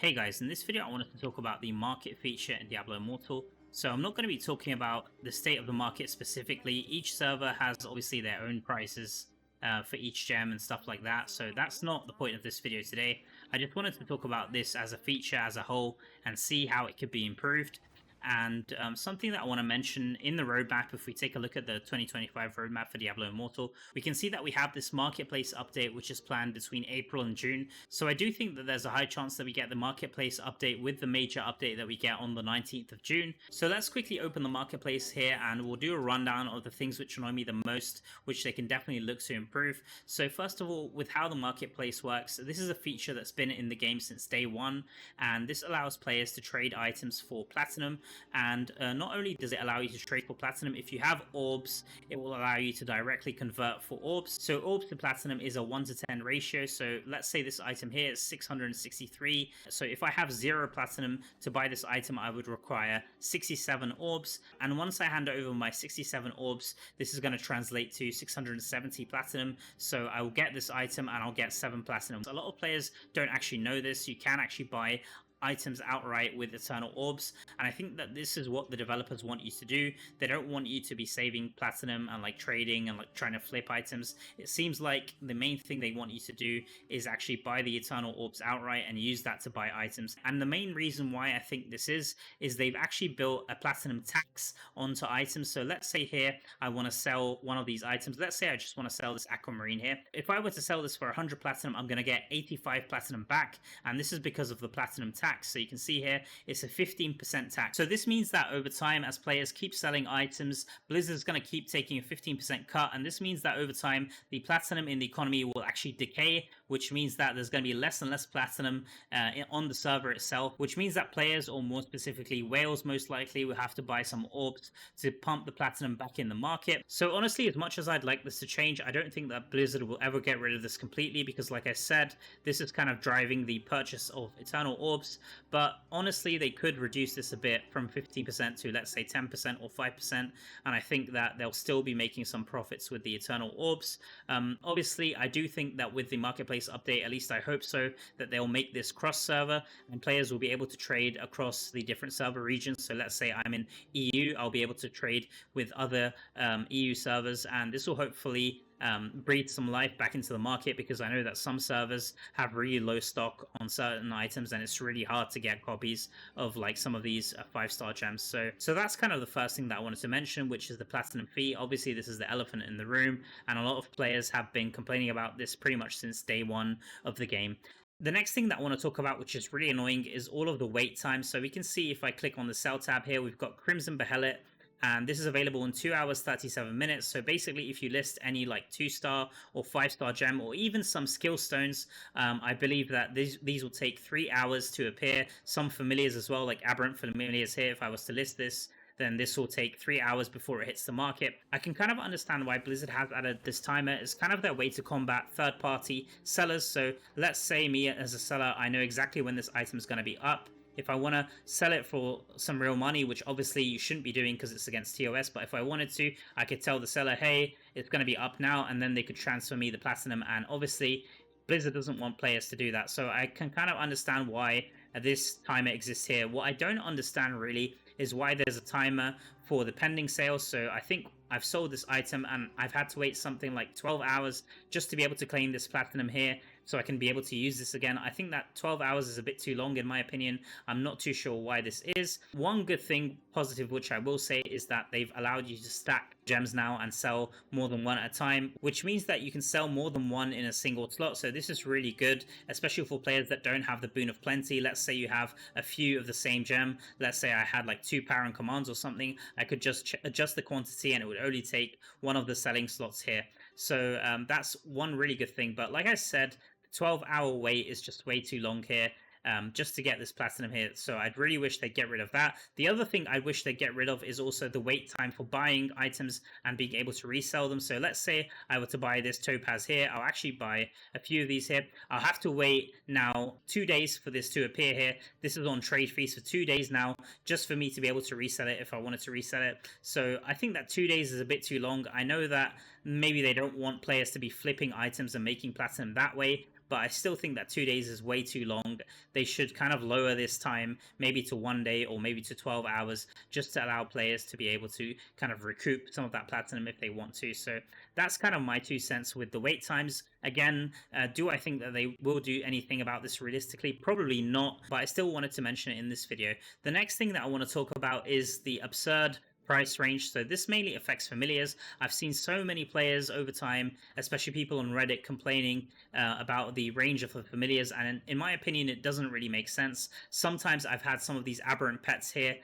Hey guys, in this video I wanted to talk about the market feature in Diablo Immortal. So I'm not going to be talking about the state of the market specifically. Each server has obviously their own prices for each gem and stuff like that, so that's not the point of this video today. I just wanted to talk about this as a feature as a whole and see how it could be improved. And something that I want to mention in the roadmap, if we take a look at the 2025 roadmap for Diablo Immortal, we can see that we have this marketplace update which is planned between April and June. So I do think that there's a high chance that we get the marketplace update with the major update that we get on the 19th of June. So let's quickly open the marketplace here and we'll do a rundown of the things which annoy me the most, which they can definitely look to improve. So first of all, with how the marketplace works, this is a feature that's been in the game since day one, and this allows players to trade items for platinum. And not only does it allow you to trade for platinum, if you have orbs, it will allow you to directly convert for orbs. So orbs to platinum is a 1:10 ratio. So let's say this item here is 663. So if I have 0 platinum to buy this item, I would require 67 orbs. And once I hand over my 67 orbs, this is going to translate to 670 platinum. So I will get this item and I'll get 7 platinum. A lot of players don't actually know this. You can actually buy items outright with eternal orbs, and I think that this is what the developers want you to do. They don't want you to be saving platinum and like trading and like trying to flip items. It seems like the main thing they want you to do is actually buy the eternal orbs outright and use that to buy items. And the main reason why I think this is they've actually built a platinum tax onto items. So let's say here I want to sell one of these items. Let's say I just want to sell this aquamarine here. If I were to sell this for 100 platinum, I'm going to get 85 platinum back, and this is because of the platinum tax. So you can see here it's a 15% tax. So this means that over time, as players keep selling items, Blizzard's going to keep taking a 15% cut, and this means that over time the platinum in the economy will actually decay, which means that there's going to be less and less platinum on the server itself, which means that players, or more specifically whales, most likely will have to buy some orbs to pump the platinum back in the market. So honestly, as much as I'd like this to change, I don't think that Blizzard will ever get rid of this completely, because like I said, this is kind of driving the purchase of eternal orbs. But honestly, they could reduce this a bit from 15% to, let's say, 10% or 5%, and I think that they'll still be making some profits with the eternal orbs. Obviously, I do think that with the marketplace update, at least I hope so, that they'll make this cross server and players will be able to trade across the different server regions. So let's say I'm in EU, I'll be able to trade with other EU servers, and this will hopefully breathe some life back into the market, because I know that some servers have really low stock on certain items and it's really hard to get copies of like some of these 5-star gems. So that's kind of the first thing that I wanted to mention, which is the platinum fee. Obviously this is the elephant in the room, and a lot of players have been complaining about this pretty much since day one of the game. The next thing that I want to talk about, which is really annoying, is all of the wait time. So we can see if I click on the sell tab here, we've got Crimson Behelit, and this is available in 2 hours 37 minutes. So basically, if you list any like 2-star or 5-star gem, or even some skill stones, I believe that these will take 3 hours to appear. Some familiars as well, like aberrant familiars here, if I was to list this, then this will take 3 hours before it hits the market. I can kind of understand why Blizzard has added this timer. It's kind of their way to combat third-party sellers. So let's say me as a seller, I know exactly when this item is going to be up. If I want to sell it for some real money, which obviously you shouldn't be doing because it's against TOS, but if I wanted to, I could tell the seller, hey, it's going to be up now, and then they could transfer me the platinum. And obviously Blizzard doesn't want players to do that, so I can kind of understand why this timer exists here. What I don't understand really is why there's a timer for the pending sales. So I think I've sold this item and I've had to wait something like 12 hours just to be able to claim this platinum here, so I can be able to use this again. I think that 12 hours is a bit too long in my opinion. I'm not too sure why this is. One good thing, positive, which I will say, is that they've allowed you to stack gems now and sell more than one at a time, which means that you can sell more than one in a single slot. So this is really good, especially for players that don't have the boon of plenty. Let's say you have a few of the same gem. Let's say I had like 2 power and commands or something. I could just adjust the quantity and it would only take one of the selling slots here. So that's one really good thing. But like I said, 12-hour wait is just way too long here. Just to get this platinum here. So I'd really wish they'd get rid of that. The other thing I wish they'd get rid of is also the wait time for buying items and being able to resell them. So let's say I were to buy this topaz here. I'll actually buy a few of these here. I'll have to wait now 2 days for this to appear here. This is on trade fees for 2 days now, just for me to be able to resell it if I wanted to resell it. So I think that 2 days is a bit too long. I know that maybe they don't want players to be flipping items and making platinum that way, but I still think that 2 days is way too long. They should kind of lower this time, maybe to 1 day or maybe to 12 hours, just to allow players to be able to kind of recoup some of that platinum if they want to. So that's kind of my 2 cents with the wait times. Again, do I think that they will do anything about this realistically? Probably not, but I still wanted to mention it in this video. The next thing that I want to talk about is the absurd price range. So this mainly affects familiars. I've seen so many players over time, especially people on Reddit, complaining about the range of the familiars, and in my opinion it doesn't really make sense. Sometimes I've had some of these aberrant pets here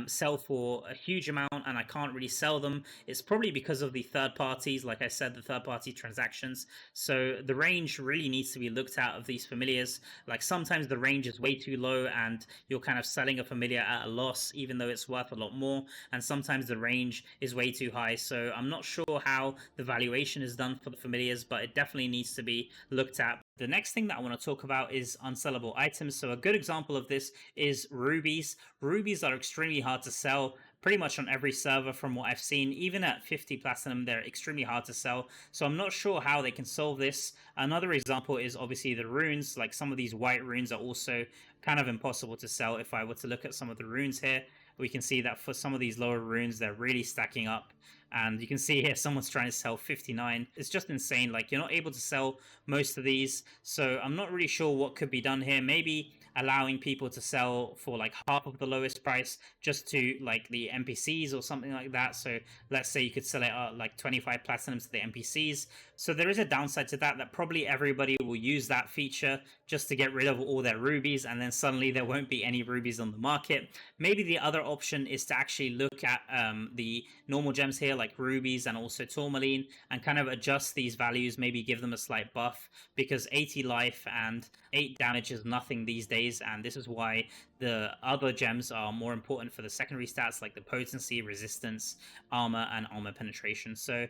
sell for a huge amount and I can't really sell them. It's probably because of the third parties, like I said, the third party transactions. So the range really needs to be looked at of these familiars. Like sometimes the range is way too low and you're kind of selling a familiar at a loss even though it's worth a lot more, and sometimes the range is way too high. So I'm not sure how the valuation is done for the familiars, but it definitely needs to be looked at. The next thing that I want to talk about is unsellable items. So a good example of this is rubies. Rubies are extremely hard to sell pretty much on every server from what I've seen. Even at 50 platinum, they're extremely hard to sell. So I'm not sure how they can solve this. Another example is obviously the runes. Like some of these white runes are also kind of impossible to sell. If I were to look at some of the runes here, we can see that for some of these lower runes, they're really stacking up. And you can see here someone's trying to sell 59. It's just insane. Like you're not able to sell most of these. So I'm not really sure what could be done here. Maybe allowing people to sell for like half of the lowest price just to like the NPCs or something like that. So let's say you could sell it at like 25 platinum to the NPCs. So there is a downside to that probably everybody will use that feature just to get rid of all their rubies, and then suddenly there won't be any rubies on the market. Maybe the other option is to actually look at the normal gems here like rubies and also tourmaline and kind of adjust these values, maybe give them a slight buff, because 80 life and 8 damage is nothing these days, and this is why the other gems are more important for the secondary stats like the potency, resistance, armor, and armor penetration. So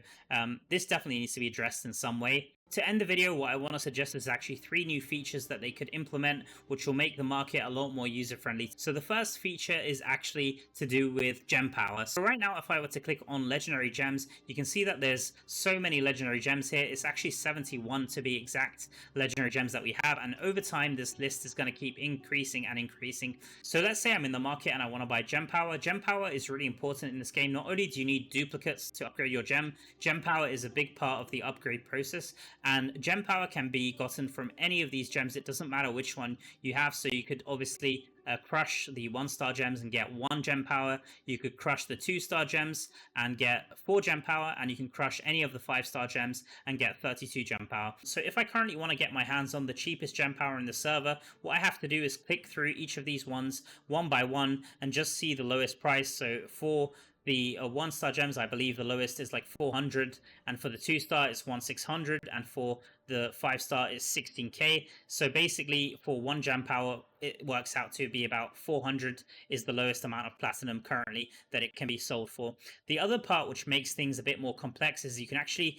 this definitely needs to be addressed in some way. To end the video, what I want to suggest is actually 3 new features that they could implement, which will make the market a lot more user-friendly. So the first feature is actually to do with gem power. So right now, if I were to click on legendary gems, you can see that there's so many legendary gems here. It's actually 71 to be exact legendary gems that we have, and over time, this list is going to keep increasing and increasing. So let's say I'm in the market and I want to buy gem power. Gem power is really important in this game. Not only do you need duplicates to upgrade your gem power is a big part of the upgrade process. And gem power can be gotten from any of these gems. It doesn't matter which one you have. So you could obviously crush the 1-star gems and get 1 gem power. You could crush the 2-star gems and get 4 gem power, and you can crush any of the 5-star gems and get 32 gem power. So if I currently want to get my hands on the cheapest gem power in the server, what I have to do is click through each of these ones one by one and just see the lowest price. So for the 1-star gems, I believe the lowest is like 400, and for the 2-star it's 1600, and for the 5-star is 16k. So basically for 1 gem power it works out to be about 400 is the lowest amount of platinum currently that it can be sold for. The other part which makes things a bit more complex is you can actually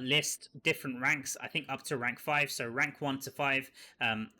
list different ranks, I think up to rank 5, so rank 1 to 5.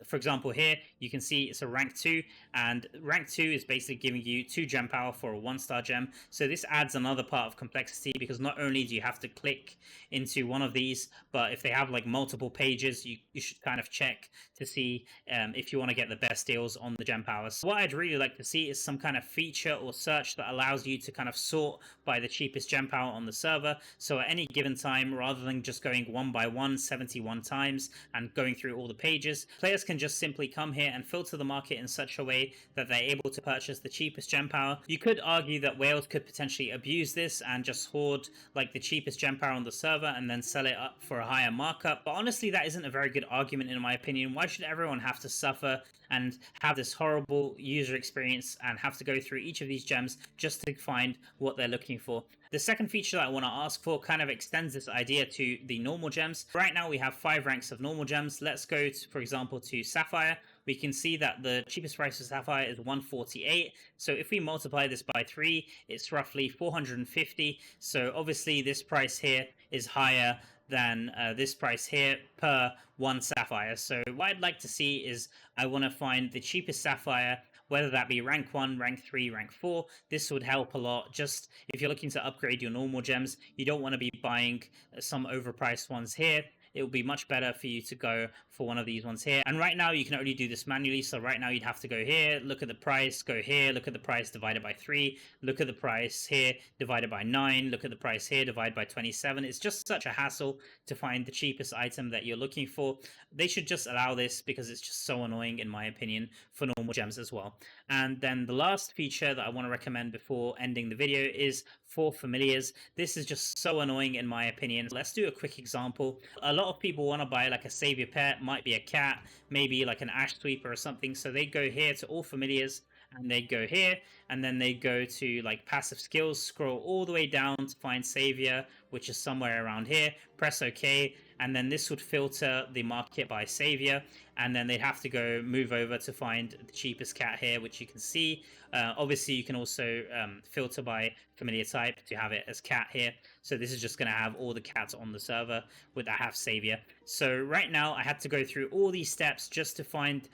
For example here you can see it's a rank 2, and rank 2 is basically giving you 2 gem power for a 1-star gem. So this adds another part of complexity, because not only do you have to click into one of these, but if they have like multiple pages, you should kind of check to see if you want to get the best deals on the gem powers. So what I'd really like to see is some kind of feature or search that allows you to kind of sort by the cheapest gem power on the server. So at any given time, rather than just going one by one 71 times and going through all the pages, players can just simply come here and filter the market in such a way that they're able to purchase the cheapest gem power. You could argue that whales could potentially abuse this and just hoard like the cheapest gem power on the server and then sell it up for a higher markup, but honestly that isn't a very good argument in my opinion. Why should everyone have to suffer and have this horrible user experience and have to go through each of these gems just to find what they're looking for? The second feature that I want to ask for kind of extends this idea to the normal gems. Right now we have 5 ranks of normal gems. Let's go to, for example, to Sapphire. We can see that the cheapest price for Sapphire is 148. So if we multiply this by 3, it's roughly 450. So obviously this price here is higher than this price here per 1 Sapphire. So what I'd like to see is I want to find the cheapest Sapphire, whether that be rank 1, rank 3, rank 4. This would help a lot. Just if you're looking to upgrade your normal gems, you don't want to be buying some overpriced ones here. it would be much better for you to go for one of these ones here. And right now you can only do this manually, so right now you'd have to go here, look at the price, go here, look at the price divided by 3, look at the price here divided by 9, look at the price here divided by 27. It's just such a hassle to find the cheapest item that you're looking for. They should just allow this because it's just so annoying, in my opinion, for normal gems as well. And then the last feature that I want to recommend before ending the video is for familiars. This is just so annoying in my opinion. Let's do a quick example. A lot of people want to buy like a savior pet, might be a cat, maybe like an ash sweeper or something. So they go here to all familiars, and they go here, and then they go to like passive skills, scroll all the way down to find savior, which is somewhere around here, press OK, and then this would filter the market by savior, and then they'd have to go move over to find the cheapest cat here, which you can see. Obviously you can also filter by familiar type to have it as cat here, so this is just going to have all the cats on the server with that have savior. So right now I had to go through all these steps just to find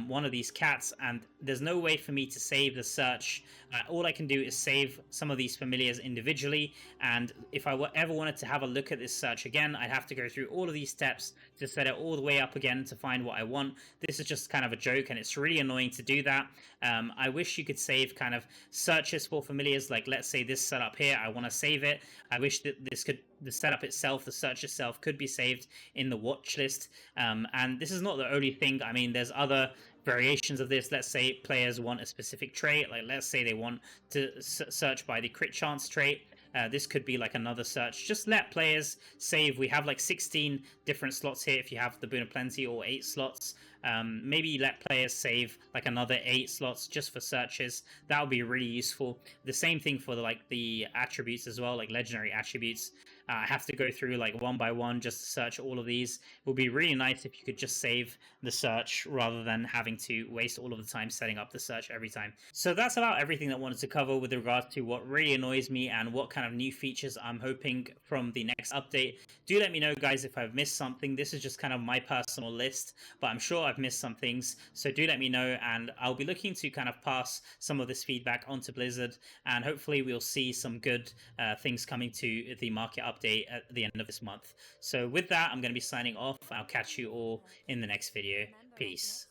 one of these cats, and there's no way for me to save the search. All I can do is save some of these familiars individually, and if I ever wanted to have a look at this search again, I'd have to go through all of these steps to set it all the way up again to find what I want. This is just kind of a joke, and it's really annoying to do that. I wish you could save kind of searches for familiars, like let's say this setup here, I want to save it. I wish that the setup itself, the search itself, could be saved in the watch list. And this is not the only thing. I mean, there's other variations of this. Let's say players want a specific trait, like let's say they want to search by the crit chance trait. This could be like another search. Just let players save. We have like 16 different slots here if you have the Boon of Plenty, or 8 slots. Maybe let players save like another 8 slots just for searches. That would be really useful. The same thing for the attributes as well, like legendary attributes. I have to go through like one by one just to search all of these. It would be really nice if you could just save the search rather than having to waste all of the time setting up the search every time. So that's about everything that I wanted to cover with regards to what really annoys me and what kind of new features I'm hoping from the next update. Do let me know, guys, if I've missed something. This is just kind of my personal list, but I'm sure I've missed some things. So do let me know, and I'll be looking to kind of pass some of this feedback onto Blizzard, and hopefully we'll see some good things coming to the market update at the end of this month. So with that, I'm going to be signing off. I'll catch you all in the next video. Peace.